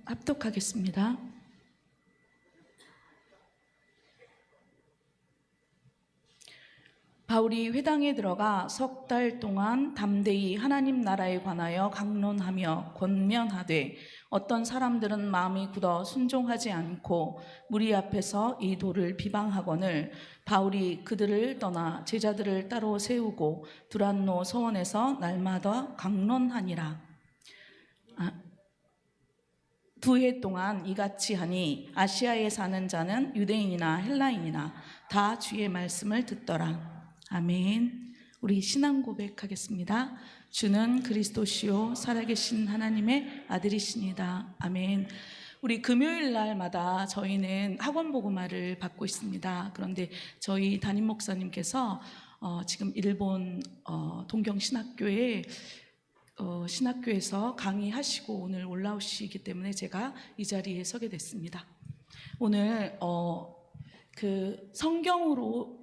합독하겠습니다. 바울이 회당에 들어가 석 달 동안 담대히 하나님 나라에 관하여 강론하며 권면하되 어떤 사람들은 마음이 굳어 순종하지 않고 무리 앞에서 이 도를 비방하거늘 바울이 그들을 떠나 제자들을 따로 세우고 두란노 서원에서 날마다 강론하니라. 2해 동안 이같이 하니 아시아에 사는 자는 유대인이나 헬라인이나 다 주의 말씀을 듣더라. 아멘. 우리 신앙 고백하겠습니다. 주는 그리스도시요 살아계신 하나님의 아들이시니다. 아멘. 우리 금요일 날마다 저희는 학원 복음화를 받고 있습니다. 그런데 저희 담임 목사님께서 지금 일본 동경 신학교에 신학교에서 강의하시고 오늘 올라오시기 때문에 제가 이 자리에 서게 됐습니다. 오늘 그 성경으로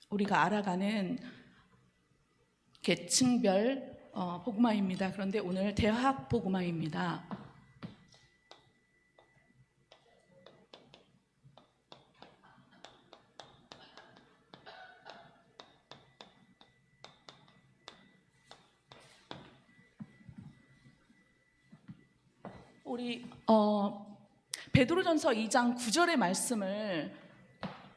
우리가 알아가는 계층별 복음화입니다. 그런데 오늘 대학 복음화입니다. 우리 베드로전서 2장 9절의 말씀을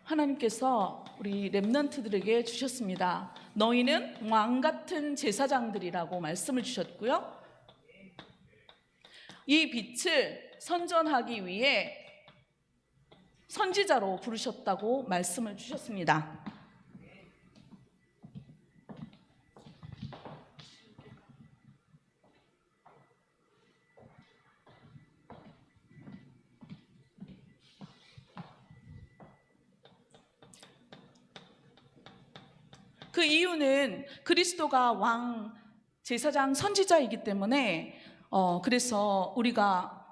하나님께서 우리 렘넌트들에게 주셨습니다. 너희는 왕 같은 제사장들이라고 말씀을 주셨고요. 이 빛을 선전하기 위해 선지자로 부르셨다고 말씀을 주셨습니다. 그 이유는 그리스도가 왕, 제사장, 선지자이기 때문에 그래서 우리가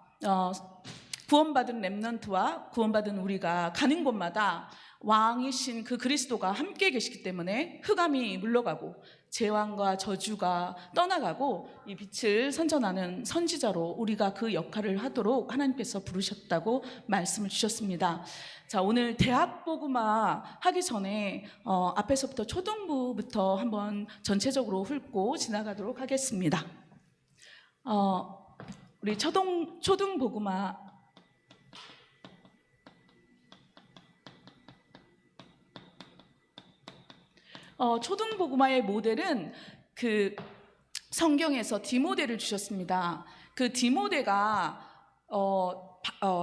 구원받은 렘넌트와 구원받은 우리가 가는 곳마다 왕이신 그 그리스도가 함께 계시기 때문에 흑암이 물러가고 재앙과 저주가 떠나가고 이 빛을 선전하는 선지자로 우리가 그 역할을 하도록 하나님께서 부르셨다고 말씀을 주셨습니다. 자, 오늘 대학 복음화 하기 전에 앞에서부터 초등부부터 한번 전체적으로 훑고 지나가도록 하겠습니다. 우리 초등 복음화 초등 복음화의 모델은 그 성경에서 디모데를 주셨습니다. 그 디모데가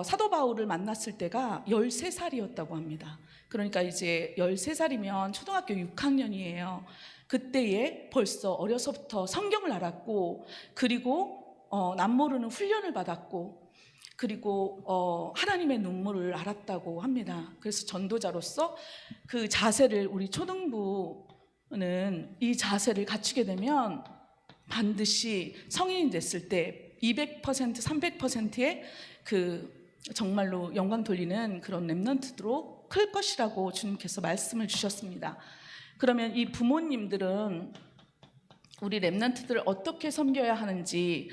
사도 바울을 만났을 때가 13살이었다고 합니다. 그러니까 이제 13살이면 초등학교 6학년이에요. 그때에 벌써 어려서부터 성경을 알았고 그리고 남모르는 훈련을 받았고 그리고 하나님의 눈물을 알았다고 합니다. 그래서 전도자로서 그 자세를 우리 초등부는 이 자세를 갖추게 되면 반드시 성인이 됐을 때 200%, 300%의 그 정말로 영광 돌리는 그런 렘넌트로 클 것이라고 주님께서 말씀을 주셨습니다. 그러면 이 부모님들은 우리 렘넌트들을 어떻게 섬겨야 하는지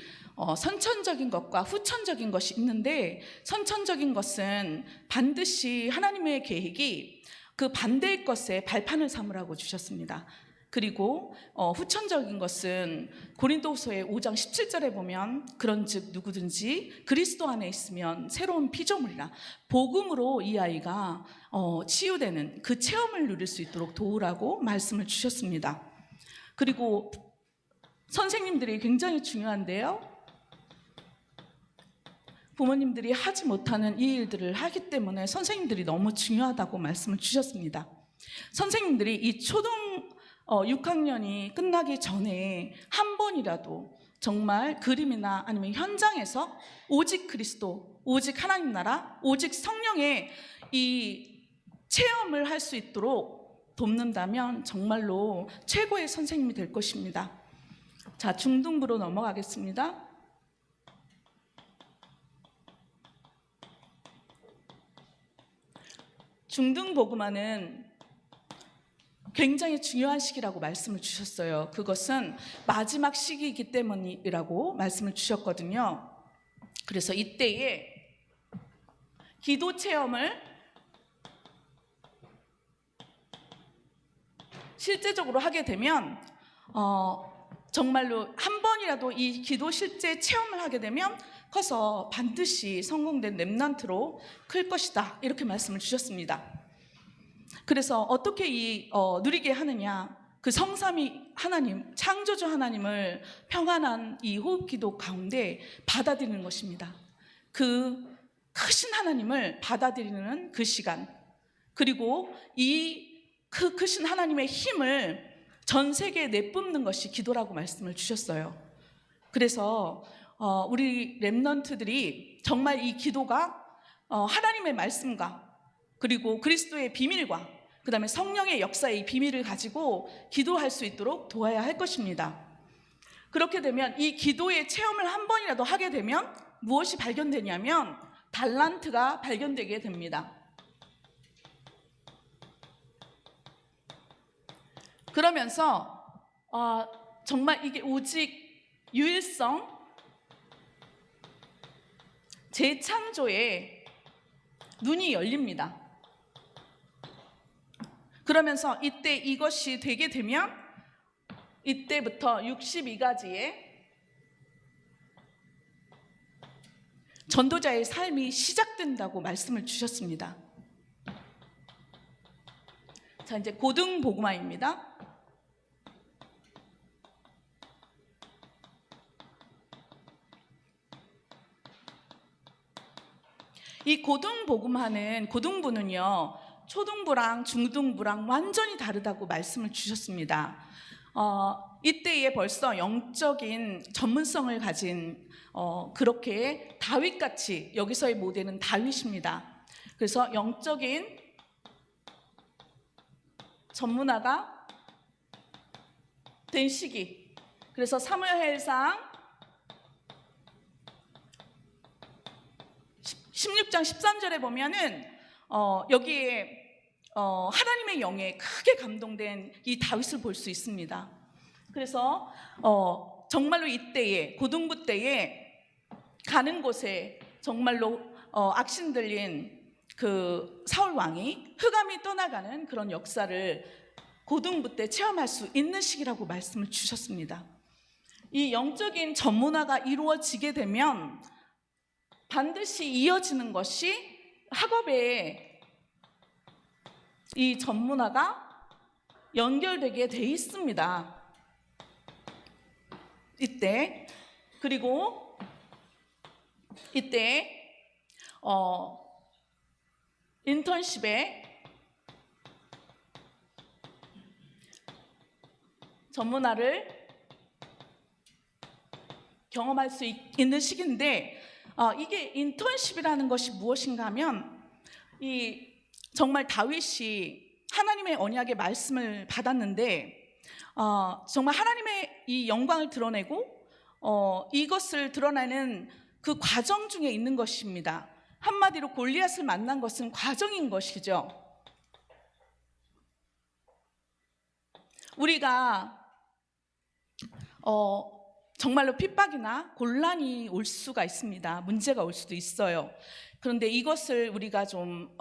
선천적인 것과 후천적인 것이 있는데 선천적인 것은 반드시 하나님의 계획이 그 반대의 것에 발판을 삼으라고 주셨습니다. 그리고 후천적인 것은 고린도후서의 5장 17절에 보면 그런즉 누구든지 그리스도 안에 있으면 새로운 피조물이라 복음으로 이 아이가 치유되는 그 체험을 누릴 수 있도록 도우라고 말씀을 주셨습니다. 그리고 선생님들이 굉장히 중요한데요. 부모님들이 하지 못하는 이 일들을 하기 때문에 선생님들이 너무 중요하다고 말씀을 주셨습니다. 선생님들이 이 초등 6학년이 끝나기 전에 한 번이라도 정말 그림이나 아니면 현장에서 오직 그리스도, 오직 하나님 나라, 오직 성령의 이 체험을 할 수 있도록 돕는다면 정말로 최고의 선생님이 될 것입니다. 자, 중등부로 넘어가겠습니다. 중등 복음화는 굉장히 중요한 시기라고 말씀을 주셨어요. 그것은 마지막 시기이기 때문이라고 말씀을 주셨거든요. 그래서 이때에 기도 체험을 실제적으로 하게 되면 정말로 한 번이라도 이 기도 실제 체험을 하게 되면 커서 반드시 성공된 렘넌트로 클 것이다, 이렇게 말씀을 주셨습니다. 그래서 어떻게 누리게 하느냐, 그 성삼위 하나님, 창조주 하나님을 평안한 이 호흡기도 가운데 받아들이는 것입니다. 그 크신 하나님을 받아들이는 그 시간, 그리고 이 크신 하나님의 힘을 전 세계에 내뿜는 것이 기도라고 말씀을 주셨어요. 그래서 우리 렘넌트들이 정말 이 기도가 하나님의 말씀과 그리고 그리스도의 비밀과 그 다음에 성령의 역사의 이 비밀을 가지고 기도할 수 있도록 도와야 할 것입니다. 그렇게 되면 이 기도의 체험을 한 번이라도 하게 되면 무엇이 발견되냐면 달란트가 발견되게 됩니다. 그러면서 정말 이게 오직 유일성, 재창조의 눈이 열립니다. 그러면서 이때 이것이 되게 되면 이때부터 62가지의 전도자의 삶이 시작된다고 말씀을 주셨습니다. 자, 이제 고등복음화입니다. 이 고등복음화는, 고등부는요, 초등부랑 중등부랑 완전히 다르다고 말씀을 주셨습니다. 이때에 벌써 영적인 전문성을 가진 그렇게 다윗같이, 여기서의 모델은 다윗입니다. 그래서 영적인 전문화가 된 시기. 그래서 사무엘상 16장 13절에 보면은 여기에 하나님의 영에 크게 감동된 이 다윗을 볼 수 있습니다. 그래서 정말로 이때에, 고등부 때에 가는 곳에 정말로 악신 들린 그 사울 왕이 흑암이 떠나가는 그런 역사를 고등부 때 체험할 수 있는 시기라고 말씀을 주셨습니다. 이 영적인 전문화가 이루어지게 되면 반드시 이어지는 것이 학업에 이 전문화가 연결되게 돼 있습니다. 이때, 그리고 이때 인턴십에 전문화를 경험할 수 있는 시기인데, 이게 인턴십이라는 것이 무엇인가 하면, 이 정말 다윗이 하나님의 언약의 말씀을 받았는데 정말 하나님의 이 영광을 드러내고 이것을 드러내는 그 과정 중에 있는 것입니다. 한마디로 골리앗을 만난 것은 과정인 것이죠. 우리가 정말로 핍박이나 곤란이 올 수가 있습니다. 문제가 올 수도 있어요. 그런데 이것을 우리가 좀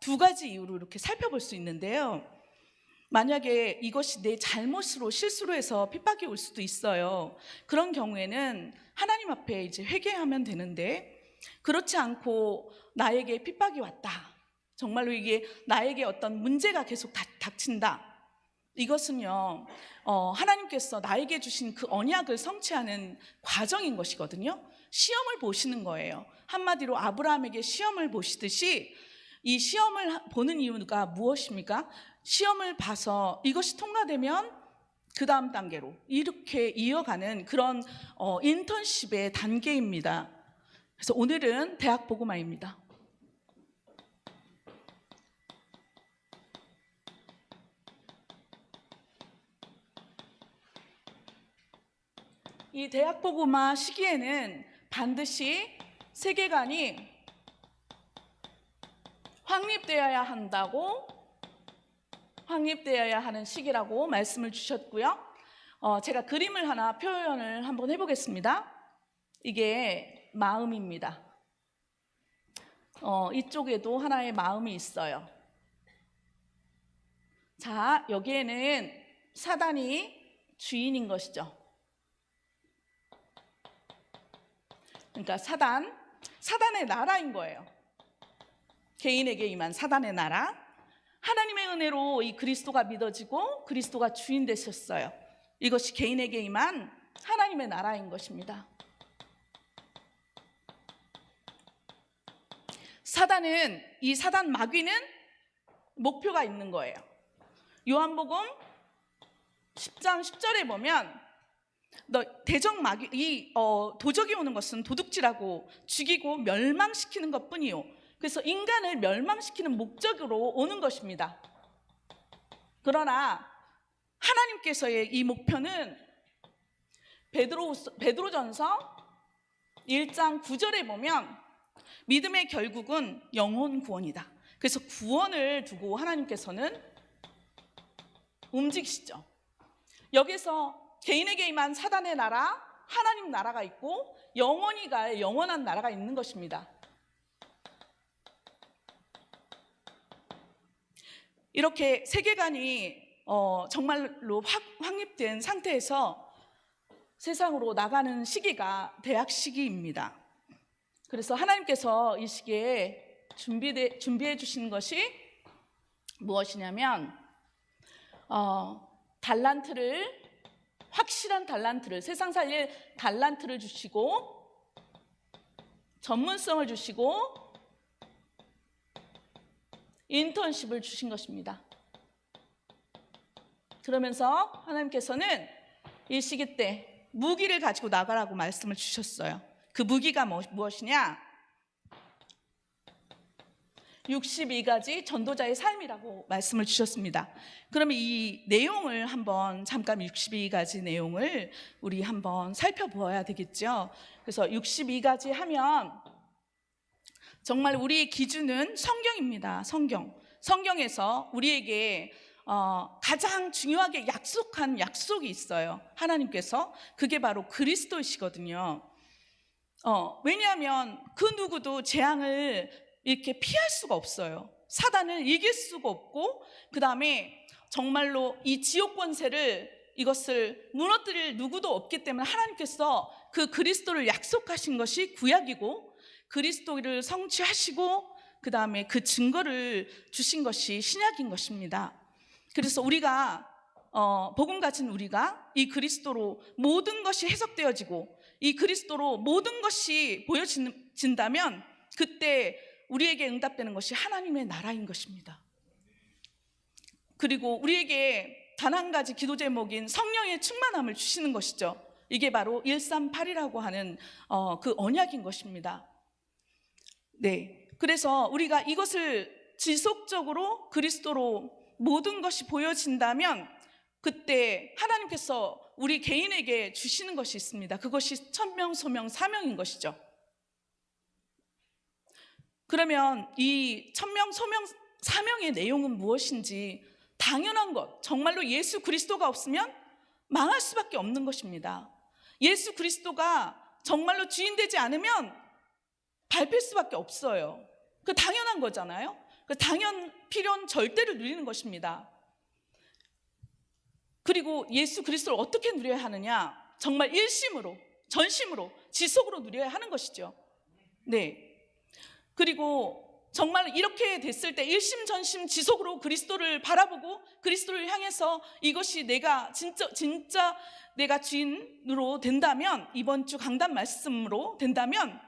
두 가지 이유로 이렇게 살펴볼 수 있는데요. 만약에 이것이 내 잘못으로, 실수로 해서 핍박이 올 수도 있어요. 그런 경우에는 하나님 앞에 이제 회개하면 되는데, 그렇지 않고 나에게 핍박이 왔다, 정말로 이게 나에게 어떤 문제가 계속 닥친다, 이것은요 하나님께서 나에게 주신 그 언약을 성취하는 과정인 것이거든요. 시험을 보시는 거예요. 한마디로 아브라함에게 시험을 보시듯이 이 시험을 보는 이유가 무엇입니까? 시험을 봐서 이것이 통과되면 그 다음 단계로 이렇게 이어가는 그런 인턴십의 단계입니다. 그래서 오늘은 대학 복음화입니다. 이 대학 복음화 시기에는 반드시 세계관이 확립되어야 한다고, 확립되어야 하는 시기라고 말씀을 주셨고요. 제가 그림을 하나 표현을 한번 해보겠습니다. 이게 마음입니다. 이쪽에도 하나의 마음이 있어요. 자, 여기에는 사단이 주인인 것이죠. 그러니까 사단의 나라인 거예요. 개인에게 임한 사단의 나라. 하나님의 은혜로 이 그리스도가 믿어지고 그리스도가 주인 되셨어요. 이것이 개인에게 임한 하나님의 나라인 것입니다. 이 사단 마귀는 목표가 있는 거예요. 요한복음 10장 10절에 보면 대적 마귀, 도적이 오는 것은 도둑질하고 죽이고 멸망시키는 것뿐이요. 그래서 인간을 멸망시키는 목적으로 오는 것입니다. 그러나 하나님께서의 이 목표는 베드로전서 1장 9절에 보면 믿음의 결국은 영혼 구원이다. 그래서 구원을 두고 하나님께서는 움직이시죠. 여기서 개인에게 임한 사단의 나라, 하나님 나라가 있고 영원히 갈 영원한 나라가 있는 것입니다. 이렇게 세계관이 정말로 확립된 상태에서 세상으로 나가는 시기가 대학 시기입니다. 그래서 하나님께서 이 시기에 준비해 주신 것이 무엇이냐면 확실한 달란트를, 세상 살릴 달란트를 주시고 전문성을 주시고 인턴십을 주신 것입니다. 그러면서 하나님께서는 이 시기 때 무기를 가지고 나가라고 말씀을 주셨어요. 그 무기가 무엇이냐? 62가지 전도자의 삶이라고 말씀을 주셨습니다. 그러면 이 내용을 잠깐 62가지 내용을 우리 한번 살펴보아야 되겠죠. 그래서 62가지 하면 정말 우리의 기준은 성경입니다. 성경에서 우리에게 가장 중요하게 약속한 약속이 있어요. 하나님께서. 그게 바로 그리스도이시거든요. 왜냐하면 그 누구도 재앙을 이렇게 피할 수가 없어요. 사단을 이길 수가 없고, 그 다음에 정말로 이 지옥 권세를 이것을 무너뜨릴 누구도 없기 때문에 하나님께서 그 그리스도를 약속하신 것이 구약이고, 그리스도를 성취하시고 그 다음에 그 증거를 주신 것이 신약인 것입니다. 그래서 우리가 복음 가진 우리가 이 그리스도로 모든 것이 해석되어지고 이 그리스도로 모든 것이 보여진다면 그때 우리에게 응답되는 것이 하나님의 나라인 것입니다. 그리고 우리에게 단 한 가지 기도 제목인 성령의 충만함을 주시는 것이죠. 이게 바로 138이라고 하는 그 언약인 것입니다. 네, 그래서 우리가 이것을 지속적으로 그리스도로 모든 것이 보여진다면 그때 하나님께서 우리 개인에게 주시는 것이 있습니다. 그것이 천명, 소명, 사명인 것이죠. 그러면 이 천명, 소명, 사명의 내용은 무엇인지 당연한 것, 정말로 예수 그리스도가 없으면 망할 수밖에 없는 것입니다. 예수 그리스도가 정말로 주인 되지 않으면 밟힐 수밖에 없어요. 그 당연한 거잖아요. 그 필요한 절대를 누리는 것입니다. 그리고 예수 그리스도를 어떻게 누려야 하느냐? 정말 일심으로, 전심으로, 지속으로 누려야 하는 것이죠. 네. 그리고 정말 이렇게 됐을 때 일심전심 지속으로 그리스도를 바라보고 그리스도를 향해서 이것이 내가 진짜 내가 주인으로 된다면, 이번 주 강단 말씀으로 된다면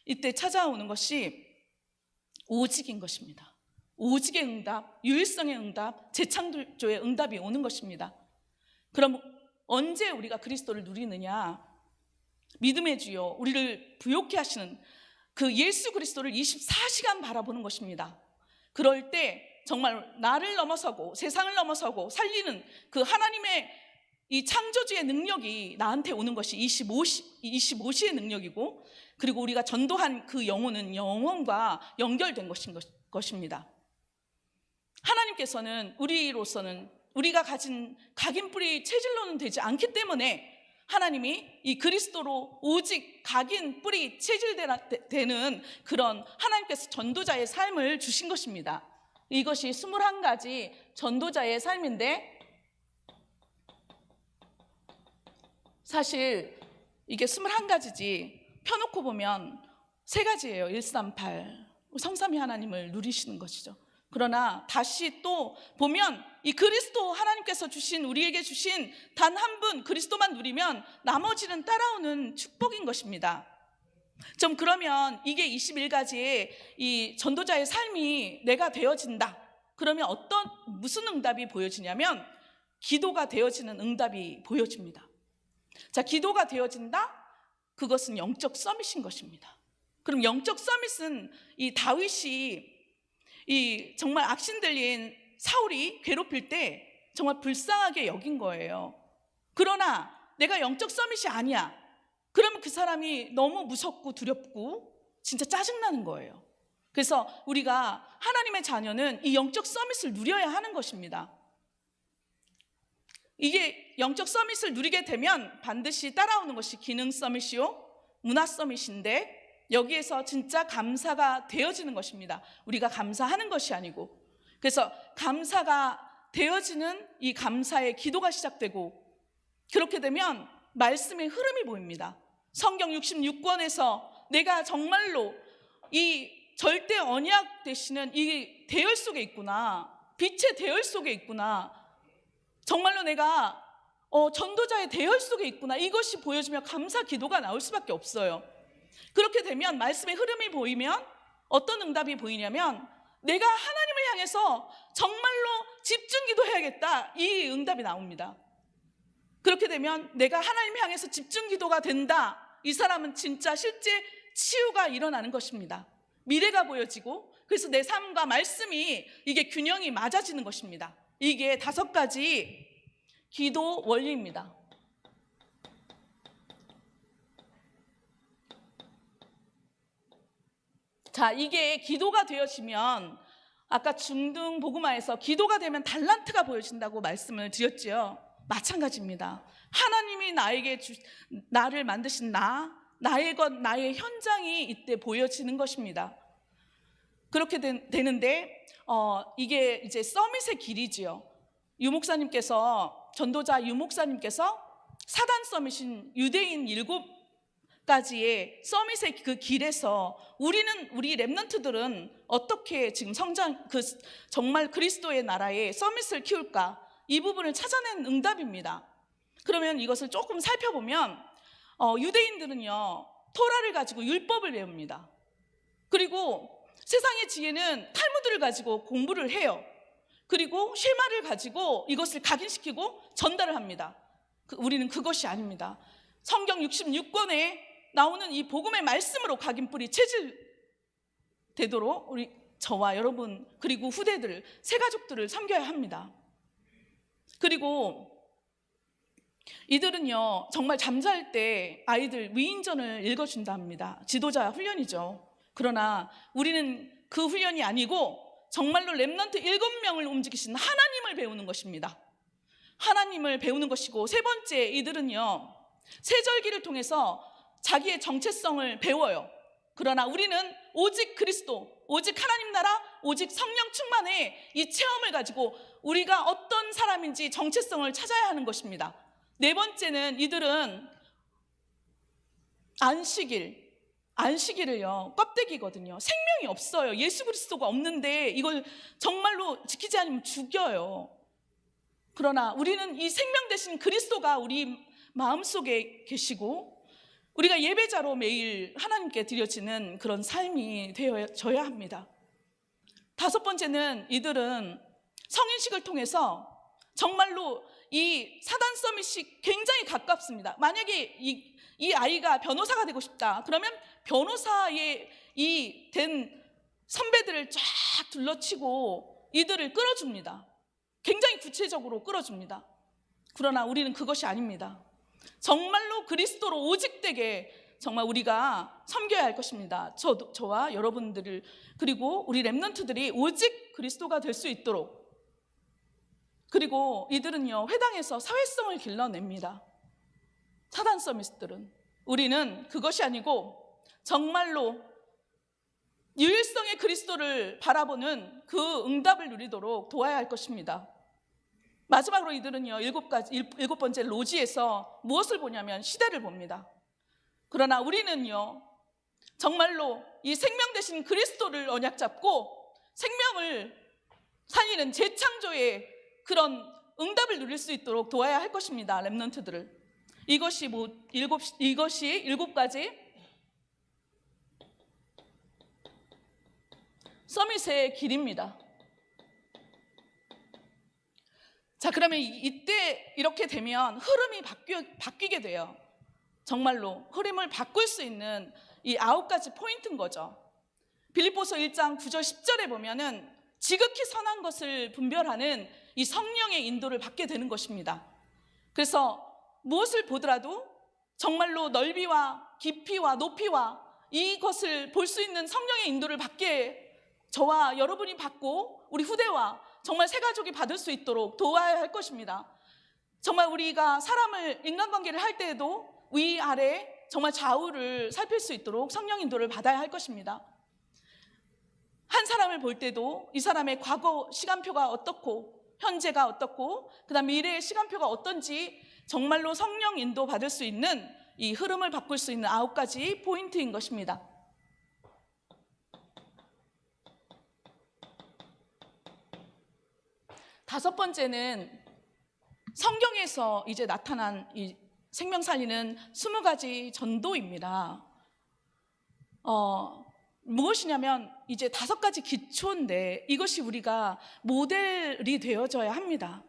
이때 찾아오는 것이 오직인 것입니다. 오직의 응답, 유일성의 응답, 재창조의 응답이 오는 것입니다. 그럼 언제 우리가 그리스도를 누리느냐? 믿음의 주여 우리를 부욕케 하시는 그 예수 그리스도를 24시간 바라보는 것입니다. 그럴 때 정말 나를 넘어서고 세상을 넘어서고 살리는 그 하나님의 이 창조주의 능력이 나한테 오는 것이 25시의 능력이고, 그리고 우리가 전도한 그 영혼은 영혼과 연결된 것입니다. 하나님께서는 우리로서는 우리가 가진 각인뿌리 체질로는 되지 않기 때문에 하나님이 이 그리스도로 오직 각인 뿌리 체질되는 그런 하나님께서 전도자의 삶을 주신 것입니다. 이것이 21가지 전도자의 삶인데, 사실 이게 21가지지 펴놓고 보면 3가지예요. 138 성삼위 하나님을 누리시는 것이죠. 그러나 다시 또 보면 이 그리스도 하나님께서 주신, 우리에게 주신 단 한 분 그리스도만 누리면 나머지는 따라오는 축복인 것입니다. 좀 그러면 이게 21가지의 이 전도자의 삶이 내가 되어진다. 그러면 무슨 응답이 보여지냐면 기도가 되어지는 응답이 보여집니다. 자, 기도가 되어진다? 그것은 영적 서밋인 것입니다. 그럼 영적 서밋은 이 다윗이 이 정말 악신들린 사울이 괴롭힐 때 정말 불쌍하게 여긴 거예요. 그러나 내가 영적 서밋이 아니야. 그러면 그 사람이 너무 무섭고 두렵고 진짜 짜증나는 거예요. 그래서 우리가 하나님의 자녀는 이 영적 서밋을 누려야 하는 것입니다. 이게 영적 서밋을 누리게 되면 반드시 따라오는 것이 기능 서밋이요, 문화 서밋인데, 여기에서 진짜 감사가 되어지는 것입니다. 우리가 감사하는 것이 아니고. 그래서 감사가 되어지는 이 감사의 기도가 시작되고, 그렇게 되면 말씀의 흐름이 보입니다. 성경 66권에서 내가 정말로 이 절대 언약 되시는 이 대열 속에 있구나, 빛의 대열 속에 있구나, 정말로 내가 전도자의 대열 속에 있구나, 이것이 보여지면 감사 기도가 나올 수밖에 없어요. 그렇게 되면 말씀의 흐름이 보이면 어떤 응답이 보이냐면 내가 하나님을 향해서 정말로 집중 기도해야겠다, 이 응답이 나옵니다. 그렇게 되면 내가 하나님 향해서 집중 기도가 된다, 이 사람은 진짜 실제 치유가 일어나는 것입니다. 미래가 보여지고, 그래서 내 삶과 말씀이 이게 균형이 맞아지는 것입니다. 이게 5가지 기도 원리입니다. 자, 이게 기도가 되어지면 아까 중등 복음화에서 기도가 되면 달란트가 보여진다고 말씀을 드렸지요. 마찬가지입니다. 하나님이 나를 만드신 나의 것, 나의 현장이 이때 보여지는 것입니다. 그렇게 되는데 이게 이제 서밋의 길이지요. 전도자 유목사님께서 사단 서밋인 유대인 7가지의 서밋의 그 길에서 우리 렘넌트들은 어떻게 지금 정말 그리스도의 나라의 서밋을 키울까, 이 부분을 찾아낸 응답입니다. 그러면 이것을 조금 살펴보면 유대인들은요, 토라를 가지고 율법을 배웁니다. 그리고 세상의 지혜는 탈무드를 가지고 공부를 해요. 그리고 쉐마를 가지고 이것을 각인시키고 전달을 합니다. 우리는 그것이 아닙니다. 성경 66권에 나오는 이 복음의 말씀으로 각인뿌리 체질되도록 저와 여러분 그리고 후대들, 새가족들을 섬겨야 합니다. 그리고 이들은요, 정말 잠잘 때 아이들 위인전을 읽어준다 합니다. 지도자 훈련이죠. 그러나 우리는 그 훈련이 아니고 정말로 렘넌트 7명을 움직이신 하나님을 배우는 것입니다. 하나님을 배우는 것이고, 3번째, 이들은요, 세절기를 통해서 자기의 정체성을 배워요. 그러나 우리는 오직 그리스도, 오직 하나님 나라, 오직 성령 충만의 이 체험을 가지고 우리가 어떤 사람인지 정체성을 찾아야 하는 것입니다. 4번째는 이들은 안식일을요, 껍데기거든요. 생명이 없어요. 예수 그리스도가 없는데 이걸 정말로 지키지 않으면 죽여요. 그러나 우리는 이 생명 되신 그리스도가 우리 마음속에 계시고, 우리가 예배자로 매일 하나님께 드려지는 그런 삶이 되어져야 합니다. 5번째는 이들은 성인식을 통해서 정말로 이 사단 서밋이 굉장히 가깝습니다. 만약에 이 아이가 변호사가 되고 싶다, 그러면 변호사의 된 선배들을 쫙 둘러치고 이들을 끌어줍니다. 굉장히 구체적으로 끌어줍니다. 그러나 우리는 그것이 아닙니다. 정말로 그리스도로 오직되게 정말 우리가 섬겨야 할 것입니다. 저와 여러분들을, 그리고 우리 렘넌트들이 오직 그리스도가 될 수 있도록. 그리고 이들은요, 회당에서 사회성을 길러냅니다. 사단 서밋들은 우리는 그것이 아니고 정말로 유일성의 그리스도를 바라보는 그 응답을 누리도록 도와야 할 것입니다. 마지막으로 이들은요, 일곱 번째 로지에서 무엇을 보냐면 시대를 봅니다. 그러나 우리는요, 정말로 이 생명 되신 그리스도를 언약 잡고 생명을 살리는 재창조의 그런 응답을 누릴 수 있도록 도와야 할 것입니다. 렘넌트들을. 이것이 일곱 가지 서밋의 길입니다. 자, 그러면 이때 이렇게 되면 흐름이 바뀌게 돼요. 정말로 흐름을 바꿀 수 있는 이 9가지 포인트인 거죠. 빌립보서 1장 9절 10절에 보면은 지극히 선한 것을 분별하는 이 성령의 인도를 받게 되는 것입니다. 그래서 무엇을 보더라도 정말로 넓이와 깊이와 높이와 이것을 볼 수 있는 성령의 인도를 받게 저와 여러분이 받고 우리 후대와 정말 새 가족이 받을 수 있도록 도와야 할 것입니다. 정말 우리가 인간관계를 할 때에도 위아래 정말 좌우를 살필 수 있도록 성령 인도를 받아야 할 것입니다. 한 사람을 볼 때도 이 사람의 과거 시간표가 어떻고 현재가 어떻고 그다음 미래의 시간표가 어떤지 정말로 성령 인도 받을 수 있는 이 흐름을 바꿀 수 있는 9가지 포인트인 것입니다. 다섯 번째는 성경에서 이제 나타난 이 생명 살리는 20가지 전도입니다. 무엇이냐면 이제 5가지 기초인데 이것이 우리가 모델이 되어져야 합니다.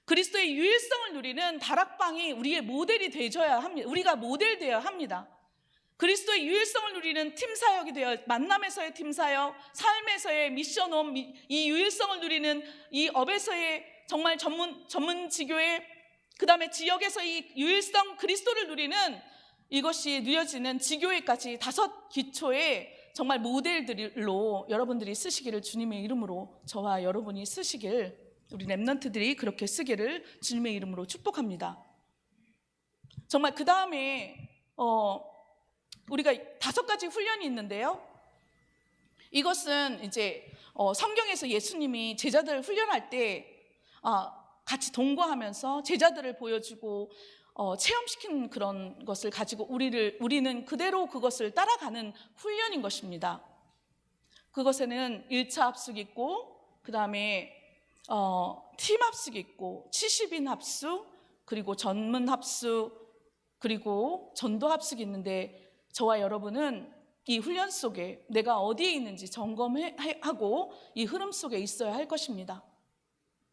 그리스도의 유일성을 누리는 다락방이 우리의 모델이 되어져야 합니다. 우리가 모델되어야 합니다. 그리스도의 유일성을 누리는 팀사역이 되어 만남에서의 팀사역, 삶에서의 미션홈, 이 유일성을 누리는 이 업에서의 정말 전문 지교회, 그 다음에 지역에서 이 유일성 그리스도를 누리는 이것이 누려지는 지교회까지 5 기초의 정말 모델들로 여러분들이 쓰시기를 주님의 이름으로 저와 여러분이 쓰시길 우리 렘넌트들이 그렇게 쓰기를 주님의 이름으로 축복합니다. 정말 그 다음에 우리가 5가지 훈련이 있는데요. 이것은 이제 성경에서 예수님이 제자들을 훈련할 때 같이 동거하면서 제자들을 보여주고 체험시킨 그런 것을 가지고 우리는 그대로 그것을 따라가는 훈련인 것입니다. 그것에는 1차 합숙이 있고 그 다음에 팀 합숙이 있고 70인 합숙 그리고 전문 합숙 그리고 전도 합숙이 있는데 저와 여러분은 이 훈련 속에 내가 어디에 있는지 점검하고 이 흐름 속에 있어야 할 것입니다.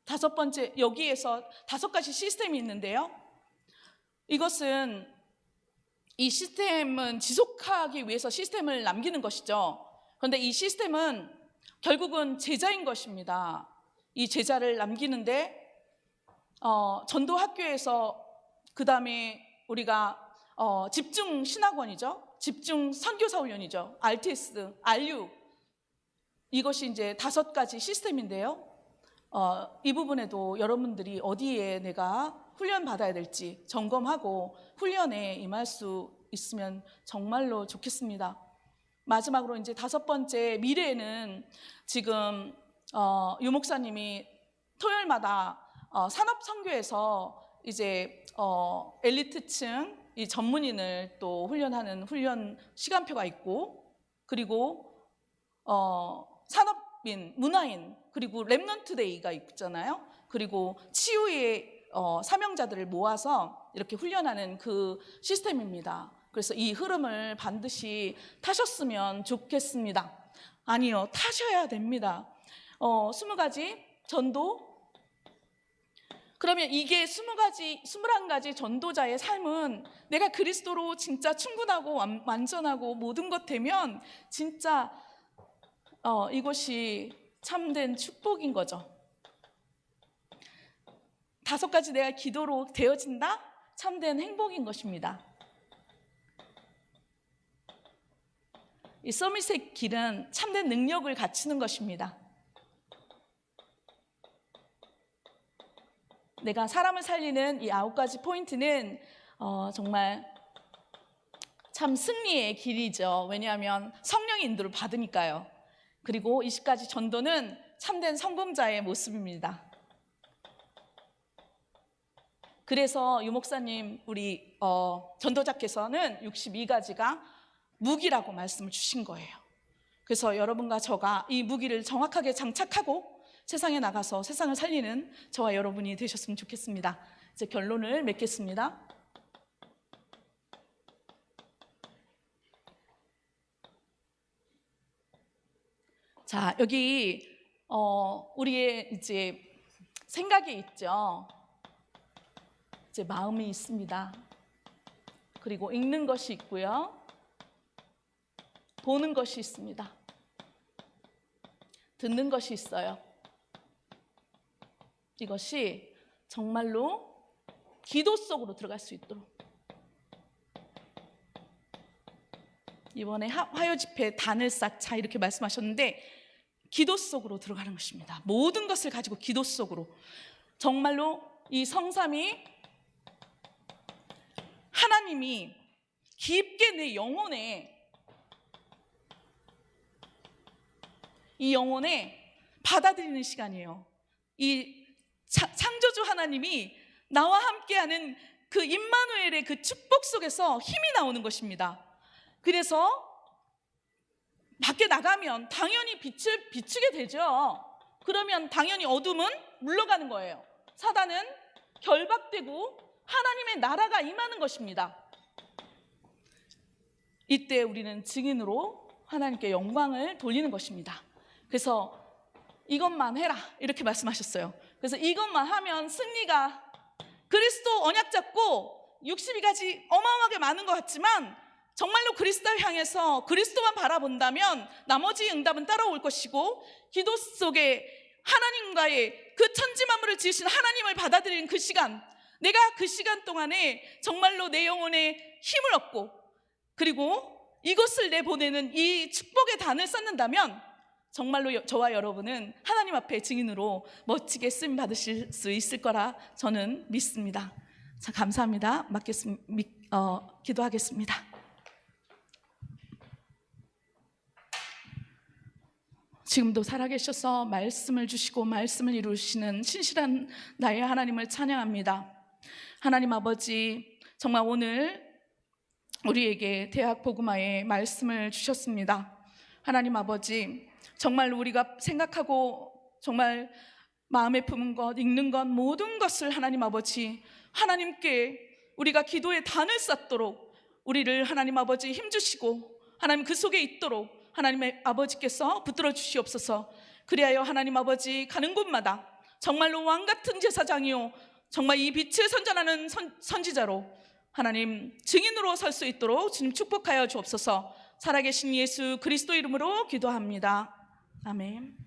5번째, 여기에서 5가지 시스템이 있는데요. 이것은 이 시스템은 지속하기 위해서 시스템을 남기는 것이죠. 그런데 이 시스템은 결국은 제자인 것입니다. 이 제자를 남기는데 전도 학교에서 그 다음에 우리가 집중 신학원이죠. 집중 선교사 훈련이죠. RTS, RU 이것이 이제 5가지 시스템인데요. 이 부분에도 여러분들이 어디에 내가 훈련 받아야 될지 점검하고 훈련에 임할 수 있으면 정말로 좋겠습니다. 마지막으로 이제 5번째 미래에는 지금 유 목사님이 토요일마다 산업선교에서 이제 엘리트층 이 전문인을 또 훈련하는 훈련 시간표가 있고 그리고 산업인, 문화인 그리고 렘넌트데이가 있잖아요. 그리고 치유의 사명자들을 모아서 이렇게 훈련하는 그 시스템입니다. 그래서 이 흐름을 반드시 타셨으면 좋겠습니다. 아니요, 타셔야 됩니다. 20가지 전도. 그러면 이게 21가지 전도자의 삶은 내가 그리스도로 진짜 충분하고 완전하고 모든 것 되면 진짜 이것이 참된 축복인 거죠. 5가지 내가 기도로 되어진다? 참된 행복인 것입니다. 이 서밋의 길은 참된 능력을 갖추는 것입니다. 내가 사람을 살리는 이 9가지 포인트는 정말 참 승리의 길이죠. 왜냐하면 성령의 인도를 받으니까요. 그리고 20가지 전도는 참된 성공자의 모습입니다. 그래서 유 목사님 우리 전도자께서는 62가지가 무기라고 말씀을 주신 거예요. 그래서 여러분과 저가 이 무기를 정확하게 장착하고 세상에 나가서 세상을 살리는 저와 여러분이 되셨으면 좋겠습니다. 이제 결론을 맺겠습니다. 자, 여기 우리의 이제 생각이 있죠. 이제 마음이 있습니다. 그리고 읽는 것이 있고요. 보는 것이 있습니다. 듣는 것이 있어요. 이것이 정말로 기도 속으로 들어갈 수 있도록 이번에 화요 집회 단을 쌓자 이렇게 말씀하셨는데 기도 속으로 들어가는 것입니다. 모든 것을 가지고 기도 속으로 정말로 이 성삼이 하나님이 깊게 내 영혼에 이 영혼에 받아들이는 시간이에요. 이 창조주 하나님이 나와 함께하는 그 임마누엘의 그 축복 속에서 힘이 나오는 것입니다. 그래서 밖에 나가면 당연히 빛을 비추게 되죠. 그러면 당연히 어둠은 물러가는 거예요. 사단은 결박되고 하나님의 나라가 임하는 것입니다. 이때 우리는 증인으로 하나님께 영광을 돌리는 것입니다. 그래서 이것만 해라 이렇게 말씀하셨어요. 그래서 이것만 하면 승리가 그리스도 언약 잡고 62가지 어마어마하게 많은 것 같지만 정말로 그리스도를 향해서 그리스도만 바라본다면 나머지 응답은 따라올 것이고 기도 속에 하나님과의 그 천지만물을 지으신 하나님을 받아들이는 그 시간, 내가 그 시간 동안에 정말로 내 영혼에 힘을 얻고 그리고 이것을 내보내는 이 축복의 단을 쌓는다면 정말로 저와 여러분은 하나님 앞에 증인으로 멋지게 쓰임 받으실 수 있을 거라 저는 믿습니다. 자, 감사합니다. 기도하겠습니다. 지금도 살아계셔서 말씀을 주시고 말씀을 이루시는 신실한 나의 하나님을 찬양합니다. 하나님 아버지, 정말 오늘 우리에게 대학 복음화의 말씀을 주셨습니다. 하나님 아버지, 정말 우리가 생각하고 정말 마음에 품은 것, 읽는 것, 모든 것을 하나님 아버지, 하나님께 우리가 기도의 단을 쌓도록 우리를 하나님 아버지 힘주시고 하나님 그 속에 있도록 하나님의 아버지께서 붙들어 주시옵소서. 그리하여 하나님 아버지 가는 곳마다 정말로 왕같은 제사장이요 정말 이 빛을 선전하는 선지자로 하나님 증인으로 설 수 있도록 주님 축복하여 주옵소서. 살아계신 예수 그리스도 이름으로 기도합니다. 아멘.